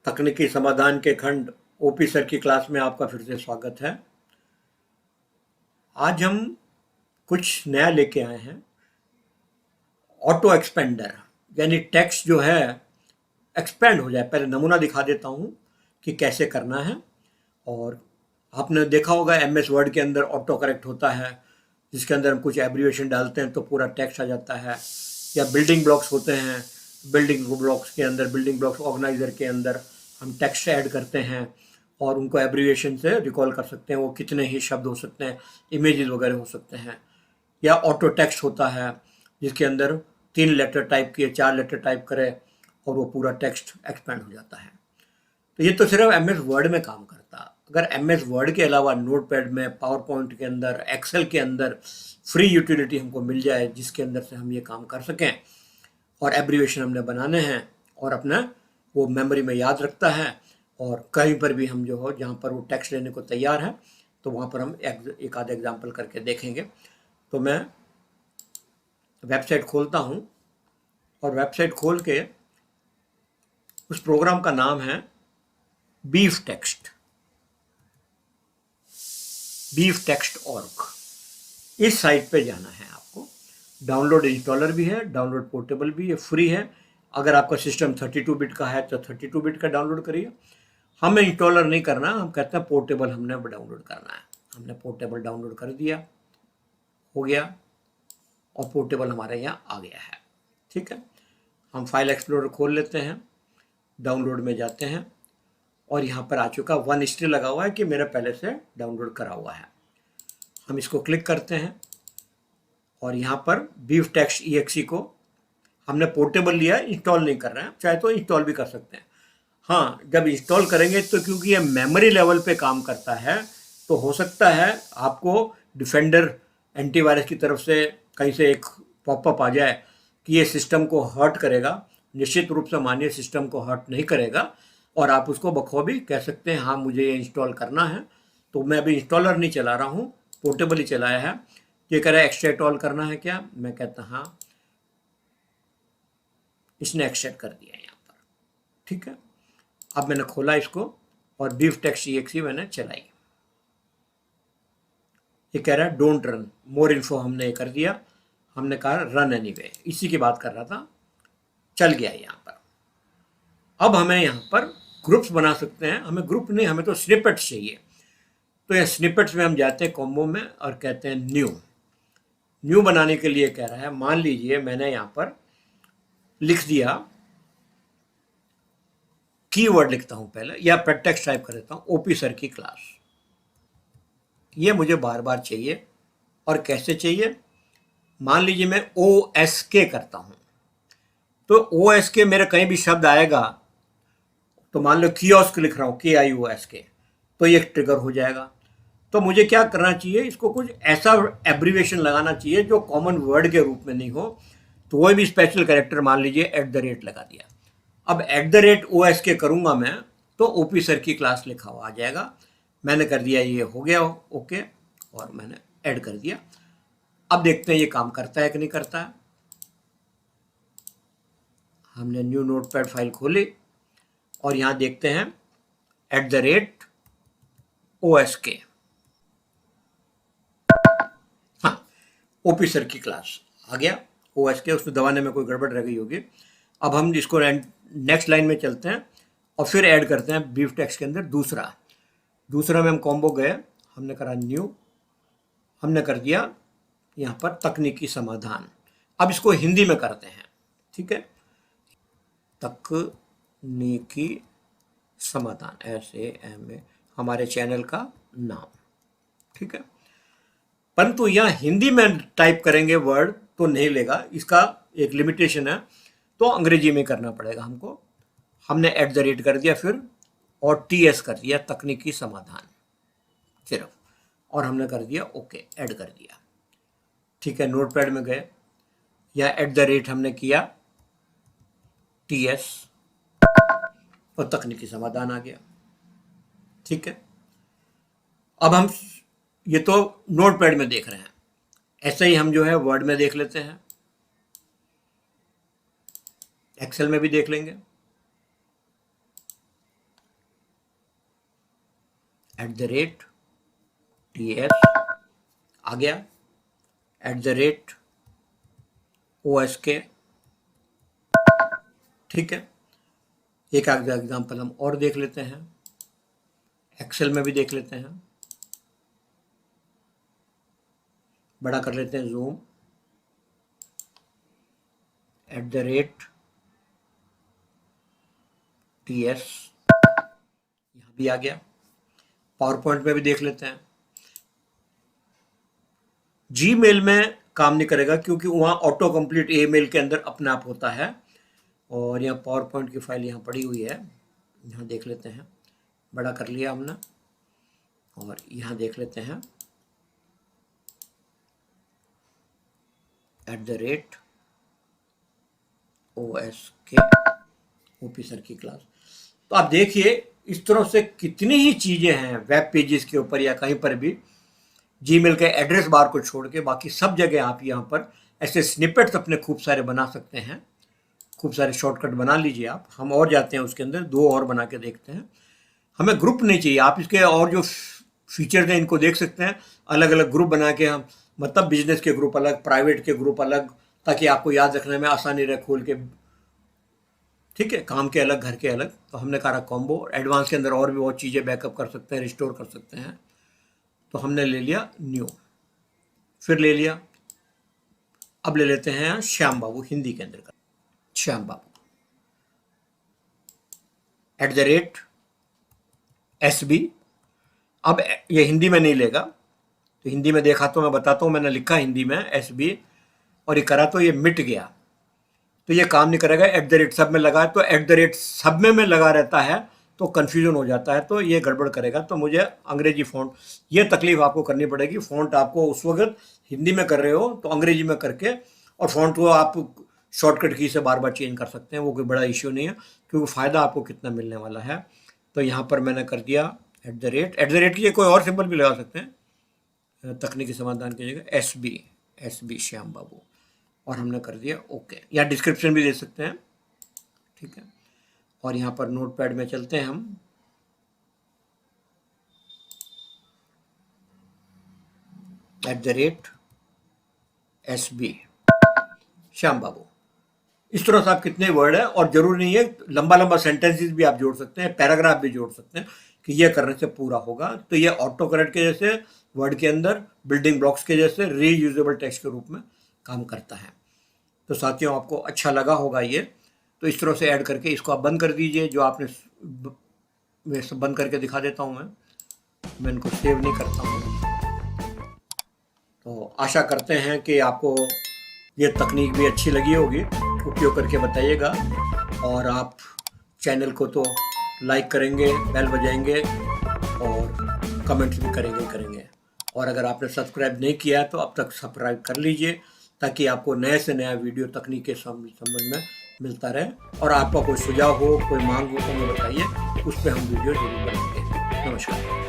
तकनीकी समाधान के खंड ओपी सर की क्लास में आपका फिर से स्वागत है। आज हम कुछ नया लेके आए हैं। ऑटो एक्सपेंडर यानी टेक्स्ट जो है एक्सपेंड हो जाए। पहले नमूना दिखा देता हूँ कि कैसे करना है। और आपने देखा होगा एमएस वर्ड के अंदर ऑटो करेक्ट होता है, जिसके अंदर हम कुछ एब्रिविएशन डालते हैं तो पूरा टेक्स्ट आ जाता है। या बिल्डिंग ब्लॉक्स होते हैं, बिल्डिंग ब्लॉक्स के अंदर, बिल्डिंग ब्लॉक्स ऑर्गेनाइजर के अंदर हम टेक्स्ट ऐड करते हैं और उनको एब्रिविएशन से रिकॉल कर सकते हैं। वो कितने ही शब्द हो सकते हैं, इमेजेस वगैरह हो सकते हैं। या ऑटो टेक्स्ट होता है जिसके अंदर 3 लेटर टाइप किए, 4 लेटर टाइप करें और वो पूरा टेक्स्ट एक्सपेंड हो जाता है। तो ये तो सिर्फ एमएस वर्ड में काम करता। अगर एमएस वर्ड के अलावा नोटपैड में, पावर पॉइंट के अंदर, एक्सेल के अंदर फ्री यूटिलिटी हमको मिल जाए जिसके अंदर से हम ये काम कर सकें और एब्रिविएशन हमने बनाने हैं और अपना वो मेमोरी में याद रखता है, और कहीं पर भी हम जो हो जहाँ पर वो टेक्स्ट लेने को तैयार है तो वहाँ पर हम एक आध एग्जाम्पल करके देखेंगे। तो मैं वेबसाइट खोलता हूँ और वेबसाइट खोल के उस प्रोग्राम का नाम है बीफ टेक्स्ट, beeftext.org। इस साइट पे जाना है आपको। डाउनलोड इंस्टॉलर भी है, डाउनलोड पोर्टेबल भी है, फ्री है। अगर आपका सिस्टम 32 बिट का है तो 32 बिट का डाउनलोड करिए। हमें इंस्टॉलर नहीं करना, हम कहते हैं पोर्टेबल हमने डाउनलोड करना है। हमने पोर्टेबल डाउनलोड कर दिया, हो गया, और पोर्टेबल हमारे यहाँ आ गया है। ठीक है, हम फाइल एक्सप्लोरर खोल लेते हैं, डाउनलोड में जाते हैं और यहाँ पर आ चुका 1 हिस्ट्री लगा हुआ है कि मेरा पहले से डाउनलोड करा हुआ है। हम इसको क्लिक करते हैं और यहाँ पर बीफ टेक्स्ट EXE को हमने पोर्टेबल लिया, इंस्टॉल नहीं कर रहे हैं। चाहे तो इंस्टॉल भी कर सकते हैं। हाँ, जब इंस्टॉल करेंगे तो क्योंकि ये मेमोरी लेवल पे काम करता है तो हो सकता है आपको डिफेंडर एंटीवायरस की तरफ से कहीं से एक पॉपअप आ जाए कि ये सिस्टम को हर्ट करेगा। निश्चित रूप से मानिए सिस्टम को हर्ट नहीं करेगा और आप उसको बखूबी कह सकते हैं हाँ मुझे ये इंस्टॉल करना है। तो मैं अभी इंस्टॉलर नहीं चला रहा हूँ, पोर्टेबल ही चलाया है। ये कह रहा है एक्सट्रैक्ट करना है क्या, मैं कहता हाँ, इसने एक्सट्रैक्ट कर दिया यहाँ पर। ठीक है, अब मैंने खोला इसको और बीफ टेक्स्ट EXE मैंने चलाई। ये कह रहा है डोंट रन, मोर इन्फो हमने ये कर दिया। हमने कहा रन एनीवे, इसी की बात कर रहा था, चल गया यहाँ पर। अब हमें यहाँ पर ग्रुप्स बना सकते हैं। हमें ग्रुप नहीं, हमें तो स्निपेट्स चाहिए। तो ये स्निपेट्स में हम जाते हैं कॉम्बो में और कहते हैं न्यू बनाने के लिए कह रहा है। मान लीजिए मैंने यहाँ पर लिख दिया, कीवर्ड लिखता हूँ पहले या टेक्स्ट टाइप कर देता हूँ ओपी सर की क्लास। ये मुझे बार बार चाहिए। और कैसे चाहिए, मान लीजिए मैं OSK करता हूँ तो OSK मेरा कहीं भी शब्द आएगा तो मान लो कियोस्क लिख रहा हूँ KIOSK तो ये ट्रिगर हो जाएगा। तो मुझे क्या करना चाहिए, इसको कुछ ऐसा एब्रिविएशन लगाना चाहिए जो कॉमन वर्ड के रूप में नहीं हो। तो वही भी स्पेशल कैरेक्टर मान लीजिए @ लगा दिया। अब @OSK करूँगा मैं तो ओपी सर की क्लास लिखा हुआ आ जाएगा। मैंने कर दिया, ये हो गया ओके, और मैंने ऐड कर दिया। अब देखते हैं ये काम करता है कि नहीं करता है। हमने न्यू नोटपैड फाइल खोली और यहाँ देखते हैं @OSK। हाँ, ओपी सर की क्लास आ गया OSK। उसको दबाने में कोई गड़बड़ रह गई होगी। अब हम इसको नेक्स्ट लाइन में चलते हैं और फिर ऐड करते हैं बीफ टेक्स्ट के अंदर दूसरा में हम कॉम्बो गए, हमने करा न्यू, हमने कर दिया यहाँ पर तकनीकी समाधान। अब इसको हिंदी में करते हैं। ठीक है, तकनीकी समाधान, SAMA हमारे चैनल का नाम। ठीक है, परंतु यहाँ हिंदी में टाइप करेंगे वर्ड तो नहीं लेगा, इसका एक लिमिटेशन है, तो अंग्रेजी में करना पड़ेगा हमको। हमने @ कर दिया फिर और TS कर दिया, तकनीकी समाधान सिर्फ, और हमने कर दिया ओके, ऐड कर दिया। ठीक है, नोटपैड में गए या @ हमने किया TS और तकनीकी समाधान आ गया। ठीक है, अब हम ये तो नोटपैड में देख रहे हैं, ऐसे ही हम जो है वर्ड में देख लेते हैं, एक्सेल में भी देख लेंगे। @TS आ गया, @OSK, ठीक है। एक आध एग्जाम्पल हम और देख लेते हैं, एक्सेल में भी देख लेते हैं, बड़ा कर लेते हैं जूम, @TS यहाँ भी आ गया। पावर पॉइंट में भी देख लेते हैं। जीमेल में काम नहीं करेगा क्योंकि वहाँ ऑटो कंप्लीट ईमेल के अंदर अपने आप होता है। और यहाँ पावर पॉइंट की फाइल यहाँ पड़ी हुई है, यहाँ देख लेते हैं, बड़ा कर लिया हमने, और यहाँ देख लेते हैं @OSK ऑफिसर की क्लास। तो आप देखिए इस तरह से कितनी ही चीज़ें हैं वेब पेजेस के ऊपर या कहीं पर भी, जीमेल के एड्रेस बार को छोड़ के बाकी सब जगह आप यहाँ पर ऐसे स्निपेट्स अपने खूब सारे बना सकते हैं, खूब सारे शॉर्टकट बना लीजिए आप। हम और जाते हैं उसके अंदर, 2 और बना के देखते हैं। हमें ग्रुप नहीं चाहिए, आप इसके और जो फीचर्स हैं इनको देख सकते हैं, अलग अलग ग्रुप बना के हम, मतलब बिजनेस के ग्रुप अलग, प्राइवेट के ग्रुप अलग, ताकि आपको याद रखने में आसानी रहे खोल के, ठीक है। काम के अलग, घर के अलग। तो हमने कहा कॉम्बो। एडवांस के अंदर और भी बहुत चीज़ें बैकअप कर सकते हैं, रिस्टोर कर सकते हैं। तो हमने ले लिया न्यू, फिर ले लिया, अब ले लेते हैं श्याम बाबू, हिंदी के अंदर का श्याम बाबू, @SB। अब ये हिंदी में नहीं लेगा, तो हिंदी में देखा तो मैं बताता हूँ, मैंने लिखा हिंदी में SB और ये करा तो ये मिट गया, तो ये काम नहीं करेगा। @ सब में लगा तो @ सब में लगा रहता है तो कन्फ्यूजन हो जाता है, तो ये गड़बड़ करेगा। तो मुझे अंग्रेजी फ़ॉन्ट, ये तकलीफ आपको करनी पड़ेगी। फ़ॉन्ट आपको उस वक्त हिंदी में कर रहे हो तो अंग्रेजी में करके, और फ़ॉन्ट को आप शॉर्टकट की से बार बार चेंज कर सकते हैं, वो कोई बड़ा इश्यू नहीं है, क्योंकि फ़ायदा आपको कितना मिलने वाला है। तो यहाँ पर मैंने कर दिया @ की कोई और सिंबल भी लगा सकते हैं तकनीकी समाधान की जगह, SB श्याम बाबू, और हमने कर दिया ओके। या डिस्क्रिप्शन भी दे सकते हैं, ठीक है। और यहाँ पर नोटपैड में चलते हैं हम, @SB श्याम बाबू। इस तरह से आप कितने वर्ड है, और जरूरी नहीं है लंबा लंबा सेंटेंसेस भी आप जोड़ सकते हैं, पैराग्राफ भी जोड़ सकते हैं, कि ये करने से पूरा होगा। तो ये ऑटो करेक्ट के जैसे वर्ड के अंदर बिल्डिंग ब्लॉक्स के जैसे रीयूजेबल टेक्स्ट के रूप में काम करता है। तो साथियों आपको अच्छा लगा होगा ये, तो इस तरह से ऐड करके इसको आप बंद कर दीजिए। जो आपने मैं सब बंद करके दिखा देता हूँ, मैं इनको सेव नहीं करता हूँ। तो आशा करते हैं कि आपको ये तकनीक भी अच्छी लगी होगी, उपयोग करके बताइएगा। और आप चैनल को तो लाइक करेंगे, बेल बजाएंगे और कमेंट्स भी करेंगे। और अगर आपने सब्सक्राइब नहीं किया है तो अब तक सब्सक्राइब कर लीजिए, ताकि आपको नए से नया वीडियो तकनीक के संबंध में मिलता रहे। और आपका कोई सुझाव हो, कोई मांग हो तो हमें बताइए, उस पर हम वीडियो जरूर बनाएंगे। नमस्कार।